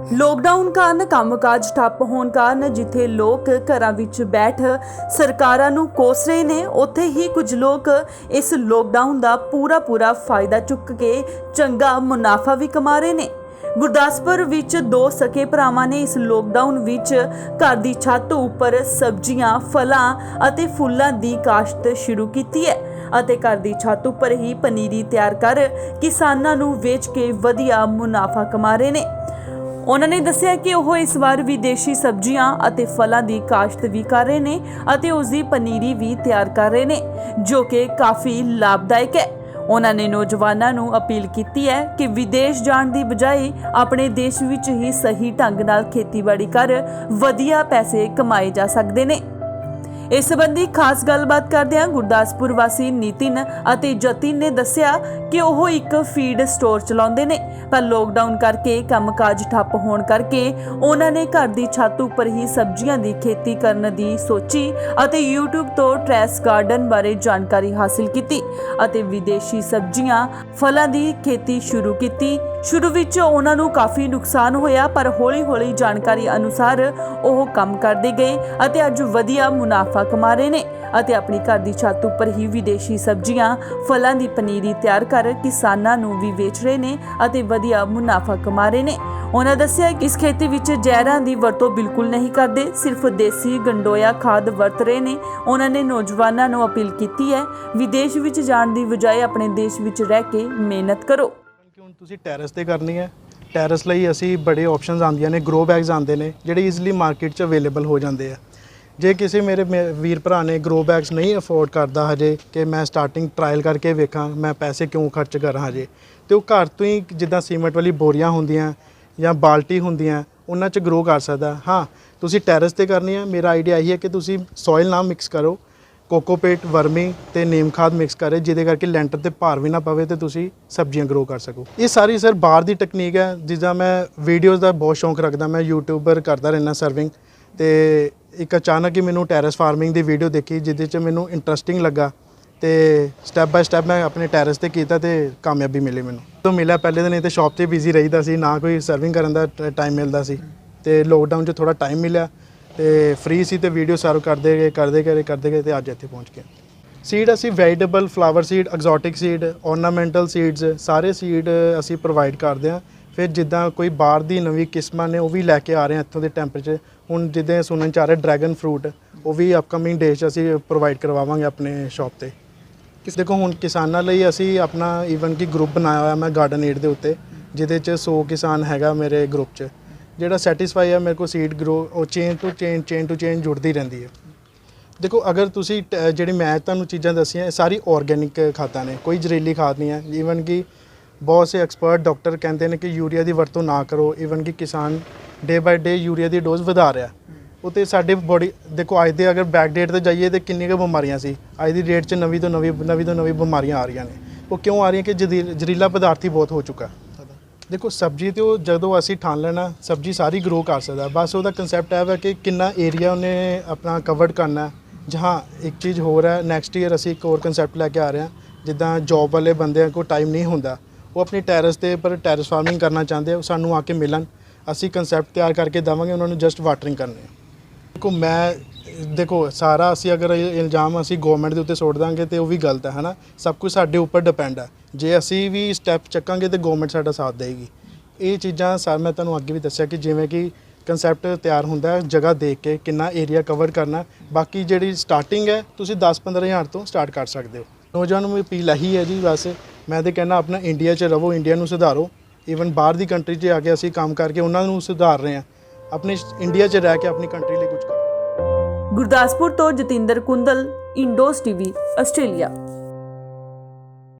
Lockdown कारण कामकाज ठप्प होने कारण जिथे लोग घरां विच बैठ सरकारां नूं कोस रहे ने, उत्थे ही कुछ लोग इस लॉकडाउन का पूरा फायदा चुक के चंगा मुनाफा भी कमा रहे ने। गुरदासपुर विच दो सके भरावां ने इस लॉकडाउन विच घर दी छत उपर सब्जियां, फलां अते फुल्लां दी काश्त शुरू कीती है ਅਤੇ घर ਦੀ छत उपर ही पनीरी तैयार कर किसानां नूं वेच के वधिया मुनाफा कमा रहे ने। उन्होंने ने दस्सिया कि ਉਹ इस बार विदेशी सब्जियां ਅਤੇ फलां दी काश्त भी कर रहे ने ਅਤੇ उस दी पनीरी भी तैयार कर रहे ने, जो कि काफ़ी लाभदायक है। उन्होंने नौजवानों नूं अपील की है कि विदेश जाण दी बजाय अपने देश विच ही सही ढंग नाल खेतीबाड़ी कर वधिया पैसे कमाए जा सकते ने। इस संबंधी खास गलबात करदिआं गुरदासपुर वासी नितिन ਅਤੇ जतिन ने दस्सिया कि ਉਹ एक फीड स्टोर चलाउंदे ने, पर लॉकडाउन करके कामकाज ठप्प होण करके ਉਹਨਾਂ ने घर ਦੀ छत उपर ही सब्जियां ਦੀ खेती करन ਦੀ सोची ਅਤੇ YouTube ਤੋਂ ट्रैस गार्डन बारे जानकारी हासिल की ਅਤੇ विदेशी सब्जियां फलां ਦੀ खेती शुरू की। शुरू विच ਉਹਨਾਂ ਨੂੰ काफ़ी नुकसान होया, पर हौली हौली जानकारी अनुसार ਉਹ ਕੰਮ ਕਰਦੇ गए ਅਤੇ ਅੱਜ ਵਧੀਆ मुनाफा कमा रहे ने ਅਤੇ अपनी घर ਦੀ छत उपर ही विदेशी सब्जियां फलां ਦੀ पनीरी तैयार कर किसानां ਨੂੰ भी वेच रहे ने ਅਤੇ ਵਧੀਆ मुनाफा कमा रहे ने। उन्होंने दस्सिया कि इस खेती विच जहरां दी वरतों बिल्कुल नहीं करते, सिर्फ देसी गंडोया खाद वरत रहे ने। उन्होंने नौजवानों ਨੂੰ अपील की है विदेश विच जाण ਦੀ बजाय अपने देश विच रह के मेहनत करो। ਹੁਣ ਤੁਸੀਂ ਟੈਰੇਸ ਤੇ ਕਰਨੀ ਹੈ, ਟੈਰੇਸ ਲਈ ਅਸੀਂ ਬੜੇ ਆਪਸ਼ਨਸ ਆਉਂਦੀਆਂ ਨੇ, ਗਰੋ ਬੈਗਸ ਆਉਂਦੇ ਨੇ ਜਿਹੜੇ ਈਜ਼ੀਲੀ ਮਾਰਕੀਟ 'ਚ ਅਵੇਲੇਬਲ ਹੋ ਜਾਂਦੇ ਆ। ਜੇ ਕਿਸੇ ਮੇਰੇ ਵੀਰ ਭਰਾ ਨੇ ਗਰੋ ਬੈਗਸ ਨਹੀਂ ਅਫੋਰਡ ਕਰਦਾ ਹਜੇ ਕਿ ਮੈਂ ਸਟਾਰਟਿੰਗ ਟਰਾਇਲ ਕਰਕੇ ਵੇਖਾਂ ਮੈਂ ਪੈਸੇ ਕਿਉਂ ਖਰਚ ਕਰਾਂ ਹਜੇ, ਤੇ ਉਹ ਘਰ ਤੋਂ ਹੀ ਜਿੱਦਾਂ ਸੀਮੈਂਟ ਵਾਲੀ ਬੋਰੀਆਂ ਹੁੰਦੀਆਂ ਜਾਂ ਬਾਲਟੀ ਹੁੰਦੀਆਂ ਉਹਨਾਂ 'ਚ ਗਰੋ ਕਰ ਸਕਦਾ। ਹਾਂ, ਤੁਸੀਂ ਟੈਰੇਸ ਤੇ ਕਰਨੀ ਹੈ, ਮੇਰਾ ਆਈਡੀਆ ਇਹੀ ਹੈ ਕਿ ਤੁਸੀਂ ਸੋਇਲ ਨਾ ਮਿਕਸ ਕਰੋ, ਕੋਕੋਪੀਟ, ਵਰਮੀ ਤੇ ਨੀਮ ਖਾਦ ਮਿਕਸ ਕਰੇ, ਜਿਹਦੇ ਕਰਕੇ ਲੈਂਟਰ ਤੇ ਭਾਰ ਵੀ ਨਾ ਪਵੇ ਤੇ ਤੁਸੀਂ ਸਬਜ਼ੀਆਂ ਗਰੋ ਕਰ ਸਕੋ। ਇਹ ਸਾਰੀ ਸਰ ਬਾਹਰ ਦੀ ਟੈਕਨੀਕ ਹੈ, ਜਿੱਦਾਂ ਮੈਂ ਵੀਡੀਓਜ਼ ਦਾ ਬਹੁਤ ਸ਼ੌਂਕ ਰੱਖਦਾ, ਮੈਂ ਯੂਟਿਊਬਰ ਕਰਦਾ ਰਹਿਣਾ ਸਰਵਿੰਗ, ਤੇ ਇੱਕ ਅਚਾਨਕ ਹੀ ਮੈਨੂੰ ਟੈਰੇਸ ਫਾਰਮਿੰਗ ਦੀ ਵੀਡੀਓ ਦੇਖੀ ਜਿਹਦੇ 'ਚ ਮੈਨੂੰ ਇੰਟਰਸਟਿੰਗ ਲੱਗਾ ਤੇ ਸਟੈਪ ਬਾਏ ਸਟੈਪ ਮੈਂ ਆਪਣੇ ਟੈਰੇਸ ਤੇ ਕੀਤਾ ਤੇ ਕਾਮਯਾਬੀ ਮਿਲੀ ਮੈਨੂੰ। ਤੋਂ ਮਿਲਿਆ ਪਹਿਲੇ ਦਿਨ ਤੇ ਸ਼ਾਪ 'ਤੇ ਬਿਜ਼ੀ ਰਹੀਦਾ ਸੀ, ਨਾ ਕੋਈ ਸਰਵਿੰਗ ਕਰਨ ਦਾ ਟਾਈਮ ਮਿਲਦਾ ਸੀ, ਤੇ ਲੋਕਡਾਊਨ 'ਚ ਥੋੜਾ ਟਾਈਮ ਮਿਲਿਆ ਤੇ ਫ੍ਰੀ ਸੀ ਤੇ ਵੀਡੀਓ ਸਰਵ ਕਰਦੇ ਗਏ ਤੇ ਅੱਜ ਇੱਥੇ ਪਹੁੰਚ ਗਏ। ਸੀਡ ਅਸੀਂ vegetable, flower seed, exotic seed, ornamental seeds ਸਾਰੇ ਸੀਡ ਅਸੀਂ ਪ੍ਰੋਵਾਈਡ ਕਰਦੇ ਹਾਂ। ਫਿਰ ਜਿੱਦਾਂ ਕੋਈ ਬਾਹਰ ਦੀ ਨਵੀਂ ਕਿਸਮਾਂ ਨੇ ਉਹ ਵੀ ਲੈ ਕੇ ਆ ਰਹੇ ਹਾਂ ਇੱਥੋਂ ਦੇ ਟੈਂਪਰੇਚਰ। ਹੁਣ ਜਿੱਦਾਂ ਸੁਣਨ 'ਚ ਆ ਰਿਹਾ ਡਰੈਗਨ ਫਰੂਟ, ਉਹ ਵੀ ਅਪਕਮਿੰਗ ਡੇਜ਼ 'ਚ ਅਸੀਂ ਪ੍ਰੋਵਾਈਡ ਕਰਵਾਵਾਂਗੇ ਆਪਣੇ ਸ਼ਾਪ 'ਤੇ। ਦੇਖੋ ਹੁਣ ਕਿਸਾਨਾਂ ਲਈ ਅਸੀਂ ਆਪਣਾ ਈਵਨ ਕਿ ਗਰੁੱਪ ਬਣਾਇਆ ਹੋਇਆ ਮੈਂ ਗਾਰਡਨ ਏਡ ਦੇ ਉੱਤੇ, ਜਿਹਦੇ 'ਚ 100 ਕਿਸਾਨ ਹੈਗਾ ਮੇਰੇ ਗਰੁੱਪ 'ਚ, ਜਿਹੜਾ ਸੈਟਿਸਫਾਈ ਹੈ ਮੇਰੇ ਕੋਲ ਸੀਡ ਗਰੋ ਉਹ ਚੇਨ ਟੂ ਚੇਨ ਜੁੜਦੀ ਰਹਿੰਦੀ ਹੈ। ਦੇਖੋ ਅਗਰ ਤੁਸੀਂ ਜਿਹੜੀ ਮੈਂ ਤੁਹਾਨੂੰ ਚੀਜ਼ਾਂ ਦੱਸੀਆਂ ਇਹ ਸਾਰੀ ਆਰਗੈਨਿਕ ਖਾਦਾਂ ਨੇ, ਕੋਈ ਜ਼ਹਿਰੀਲੀ ਖਾਦ ਨਹੀਂ ਹੈ। ਈਵਨ ਕਿ ਬਹੁਤ ਸੇ ਐਕਸਪਰਟ ਡਾਕਟਰ ਕਹਿੰਦੇ ਨੇ ਕਿ ਯੂਰੀਆ ਦੀ ਵਰਤੋਂ ਨਾ ਕਰੋ, ਈਵਨ ਕਿ ਕਿਸਾਨ day by day urea the dose ਵਧਾ ਰਿਹਾ। ਉਹ ਤੇ ਸਾਡੇ ਬੋਡੀ ਦੇਖੋ ਅੱਜ ਦੇ ਅਗਰ ਬੈਕ ਡੇਟ 'ਤੇ ਜਾਈਏ ਤਾਂ ਕਿੰਨੀਆਂ ਕੁ ਬਿਮਾਰੀਆਂ ਸੀ, ਅੱਜ ਦੀ ਡੇਟ 'ਚ ਨਵੀਂ ਤੋਂ ਨਵੀਂ ਬਿਮਾਰੀਆਂ ਆ ਰਹੀਆਂ ਨੇ। ਉਹ ਕਿਉਂ ਆ ਰਹੀਆਂ ਕਿ ਜ਼ਹਿਰੀਲਾ ਪਦਾਰਥ ਹੀ ਬਹੁਤ ਹੋ ਚੁੱਕਾ। ਦੇਖੋ ਸਬਜ਼ੀ ਤੇ ਉਹ ਜਦੋਂ ਅਸੀਂ ਠਾਣ ਲੈਣਾ ਸਬਜ਼ੀ ਸਾਰੀ ਗਰੋ ਕਰ ਸਕਦਾ, ਬਸ ਉਹਦਾ ਕਨਸੈਪਟ ਇਹ ਹੈ ਕਿ ਕਿੰਨਾ ਏਰੀਆ ਉਹਨੇ ਆਪਣਾ ਕਵਰਡ ਕਰਨਾ। ਜਹਾਂ ਇੱਕ ਚੀਜ਼ ਹੋਰ ਹੈ, ਨੈਕਸਟ ਈਅਰ ਅਸੀਂ ਇੱਕ ਹੋਰ ਕਨਸੈਪਟ ਲੈ ਕੇ ਆ ਰਹੇ ਹਾਂ, ਜਿੱਦਾਂ ਜੋਬ ਵਾਲੇ ਬੰਦਿਆਂ ਕੋਲ ਟਾਈਮ ਨਹੀਂ ਹੁੰਦਾ, ਉਹ ਆਪਣੀ ਟੈਰੇਸ 'ਤੇ ਪਰ ਟੈਰੇਸ ਫਾਰਮਿੰਗ ਕਰਨਾ ਚਾਹੁੰਦੇ, ਉਹ ਸਾਨੂੰ ਆ ਕੇ ਮਿਲਣ, ਅਸੀਂ ਕਨਸੈਪਟ ਤਿਆਰ ਕਰਕੇ ਦੇਵਾਂਗੇ, ਉਹਨਾਂ ਨੂੰ ਜਸਟ ਵਾਟਰਿੰਗ ਕਰਨੀ ਹੈ। ਦੇਖੋ ਸਾਰਾ ਅਸੀਂ ਅਗਰ ਇਲਜ਼ਾਮ ਅਸੀਂ ਗਵਰਨਮੈਂਟ ਦੇ ਉੱਤੇ ਸੁੱਟ ਦਾਂਗੇ ਤੇ ਉਹ ਵੀ ਗਲਤ ਹੈ ਨਾ, ਸਭ ਕੁਝ ਸਾਡੇ ਉੱਪਰ ਡਿਪੈਂਡ ਹੈ। ਜੇ ਅਸੀਂ ਵੀ ਸਟੈਪ ਚੱਕਾਂਗੇ ਤੇ ਗਵਰਨਮੈਂਟ ਸਾਡਾ ਸਾਥ ਦੇਗੀ। ਇਹ ਚੀਜ਼ਾਂ ਸਰ ਮੈਂ ਤੁਹਾਨੂੰ ਅੱਗੇ ਵੀ ਦੱਸਿਆ ਕਿ ਜਿਵੇਂ ਕਿ ਕਨਸੈਪਟ ਤਿਆਰ ਹੁੰਦਾ ਜਗ੍ਹਾ ਦੇਖ ਕੇ ਕਿੰਨਾ ਏਰੀਆ ਕਵਰ ਕਰਨਾ, ਬਾਕੀ ਜਿਹੜੀ ਸਟਾਰਟਿੰਗ ਹੈ ਤੁਸੀਂ 10-15 ਹਜ਼ਾਰ ਤੋਂ ਸਟਾਰਟ ਕਰ ਸਕਦੇ ਹੋ। ਨੌਜਵਾਨਾਂ ਨੂੰ ਅਪੀਲ ਇਹੀ ਹੈ ਜੀ, ਬਸ ਮੈਂ ਤਾਂ ਕਹਿੰਦਾ ਆਪਣਾ ਇੰਡੀਆ 'ਚ ਰਹੋ, ਇੰਡੀਆ ਨੂੰ ਸੁਧਾਰੋ। ਈਵਨ ਬਾਹਰ ਦੀ ਕੰਟਰੀ 'ਚ ਆ ਕੇ ਅਸੀਂ ਕੰਮ ਕਰਕੇ ਉਹਨਾਂ ਨੂੰ ਸੁਧਾਰ ਰਹੇ ਹਾਂ, ਆਪਣੇ ਇੰਡੀਆ 'ਚ ਰਹਿ ਕੇ ਆਪਣੀ ਕੰਟਰੀ ਲਈ ਕੁਝ ਕਰੋ। ਗੁਰਦਾਸਪੁਰ ਤੋਂ ਜਤਿੰਦਰ ਕੁੰਦਲ, ਇੰਡੋਜ਼ ਟੀਵੀ, ਆਸਟ੍ਰੇਲੀਆ।